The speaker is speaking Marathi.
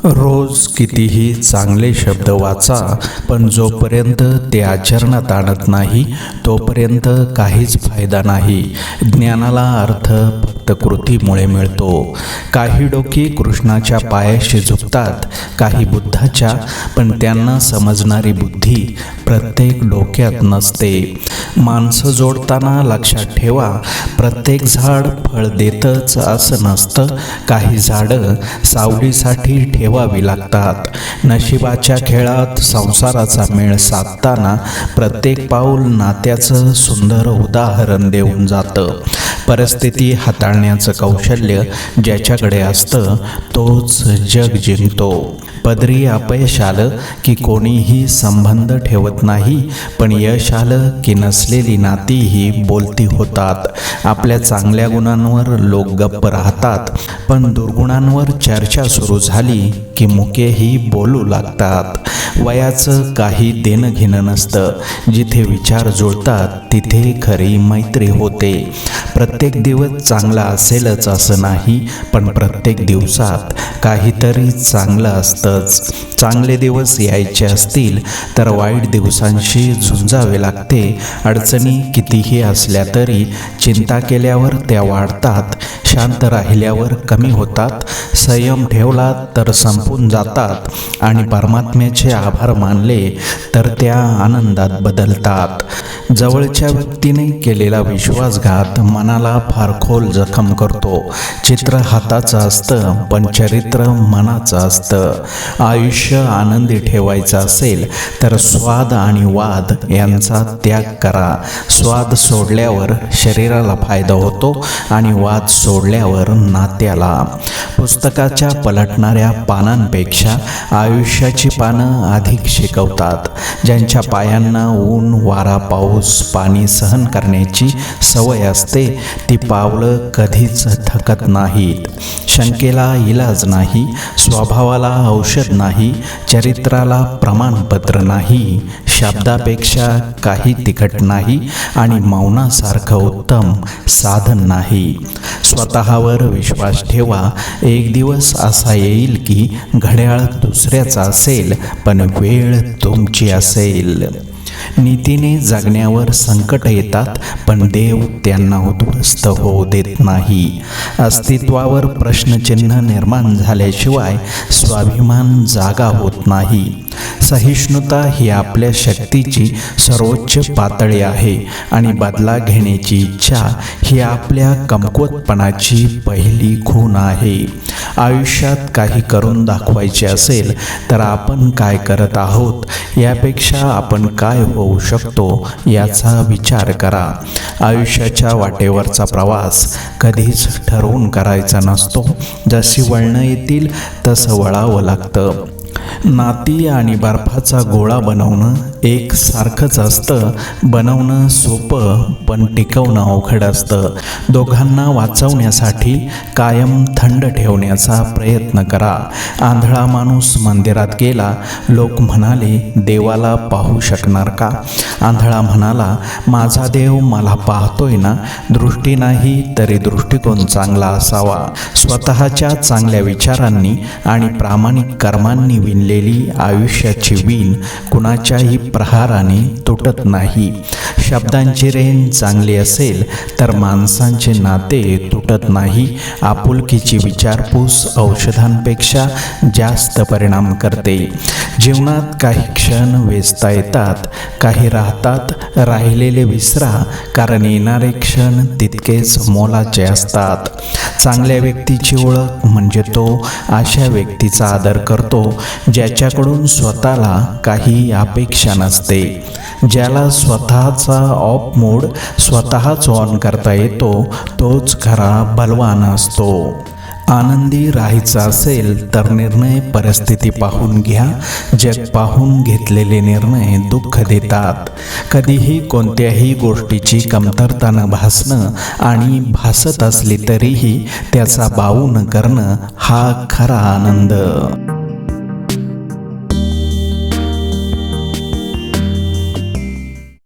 रोज कितीही चांगले शब्द वाचा, पण जोपर्यंत ते आचरणात आणत नाही तोपर्यंत काहीच फायदा नाही. ज्ञानाला अर्थ फक्त कृतीमुळे मिळतो. काही डोकी कृष्णाच्या पायाशी झुकतात, काही बुद्धाच्या, पण त्यांना समजणारी बुद्धी प्रत्येक डोक्यात नसते. माणसं जोडताना लक्षात ठेवा, प्रत्येक झाड फळ देतच असं नसतं. काही झाडं सावलीसाठी ठेवावी लागतात. नशिबाच्या खेळात संसाराचा मेळ साधताना प्रत्येक पाऊल नात्याचं सुंदर उदाहरण देऊन जातं. परिस्थिती हाताळण्याचं कौशल्य ज्याच्याकडे असतं तोच जग जिंकतो. पदरी अपयश आलं की कोणीही संबंध ठेवत नाही, पण यश आलं की नसलेली नातीही बोलती होतात. आपल्या चांगल्या गुणांवर लोक गप्प राहतात, पण दुर्गुणांवर चर्चा सुरू झाली की मुकेही बोलू लागतात. वयाचं काही देणं घेणं नसतं. जिथे विचार जुळतात तिथे खरी मैत्री होते. प्रत्येक दिवस चांगला असेलच असं नाही, पण प्रत्येक दिवसात काहीतरी चांगलं असतंच. चांगले दिवस यायचे असतील तर वाईट दिवसांशी झुंजावे लागते. अडचणी कितीही असल्या तरी चिंता केल्यावर त्या वाढतात, शांत राहिल्यावर कमी होतात, संयम ठेवला तर संपून जातात, आणि परमात्म्याचे आभार मानले तर त्या आनंदात बदलतात. जवळच्या व्यक्तीने केलेला विश्वासघात मनाला फार खोल जखम करतो. चित्र हाताचं असतं, पण चरित्र मनाचं असतं. आयुष्य आनंदी ठेवायचं असेल तर स्वाद आणि वाद यांचा त्याग करा. स्वाद सोडल्यावर शरीराला फायदा होतो आणि वाद सोडल्यावर नात्याला. पुस्तकाच्या पलटणाऱ्या पानांपेक्षा आयुष्याची पानं अधिक शिकवतात. ज्यांच्या पायांना ऊन, वारा, पाऊस, पाणी सहन करण्याची सवय असते ती पावलं कधीच थकत नाहीत. शंकेला इलाज नाही, स्वभावाला औषध नाही, चरित्राला प्रमाणपत्र नाही, शब्दापेक्षा काही तिखट नाही, आणि मौनासारखं उत्तम साधन नाही. स्वतःवर विश्वास ठेवा. एक दिवस असा येईल की घड्याळ दुसऱ्याचा असेल, पण वेळ तुमची असेल. नीतीने जगण्यावर संकट येतात, पण देव त्यांना उद्ध्वस्त होऊ देत नाही. अस्तित्वावर प्रश्नचिन्ह निर्माण झाल्याशिवाय स्वाभिमान जागा होत नाही. सहिष्णुता ही आपल्या शक्तीची सर्वोच्च पातळी आहे, आणि बदला घेण्याची इच्छा ही आपल्या कमकुवतपणाची पहिली खूण आहे. आयुष्यात काही करून दाखवायचे असेल तर आपण काय करत आहोत यापेक्षा आपण काय होऊ शकतो याचा विचार करा. आयुष्याच्या वाटेवरचा प्रवास कधीच ठरवून करायचा नसतो. जशी वळणं येतील तसं वळावं लागतं. नाती आणि बर्फाचा गोळा बनवणं एक सारखंच असतं. बनवणं सोपं, पण टिकवणं अवघड असतं. दोघांना वाचवण्यासाठी कायम थंड ठेवण्याचा प्रयत्न करा. आंधळा माणूस मंदिरात गेला, लोक म्हणाले देवाला पाहू शकणार का? आंधळा म्हणाला, माझा देव मला पाहतोय ना. दृष्टी नाही तरी दृष्टिकोन चांगला असावा. स्वतःच्या चांगल्या विचारांनी आणि प्रामाणिक कर्मांनी विणलेली आयुष्याची वीण कुणाच्याही प्रहाराने तुटत नाही. शब्दांची रेंज चांगली असेल तर माणसांचे नाते तुटत नाही. आपुलकीची विचारपूस औषधांपेक्षा जास्त परिणाम करते. जीवनात काही क्षण वेचता येतात, काही राहतात. राहिलेले विसरा, कारण येणारे क्षण तितकेच मोलाचे असतात. चांगल्या व्यक्तीची ओळख म्हणजे तो अशा व्यक्तीचा आदर करतो ज्याच्याकडून स्वतःला काही अपेक्षा नसते. ज्याला स्वतःचा ऑफ मोड स्वतःच ऑन करता येतो तोच खरा बलवान असतो. आनंदी राहायचं असेल तर निर्णय परिस्थिती पाहून घ्या. जग पाहून घेतलेले निर्णय दुःख देतात. कधीही कोणत्याही गोष्टीची कमतरता न भासणं, आणि भासत असली तरीही त्याचा बाऊ न करणं हा खरा आनंद.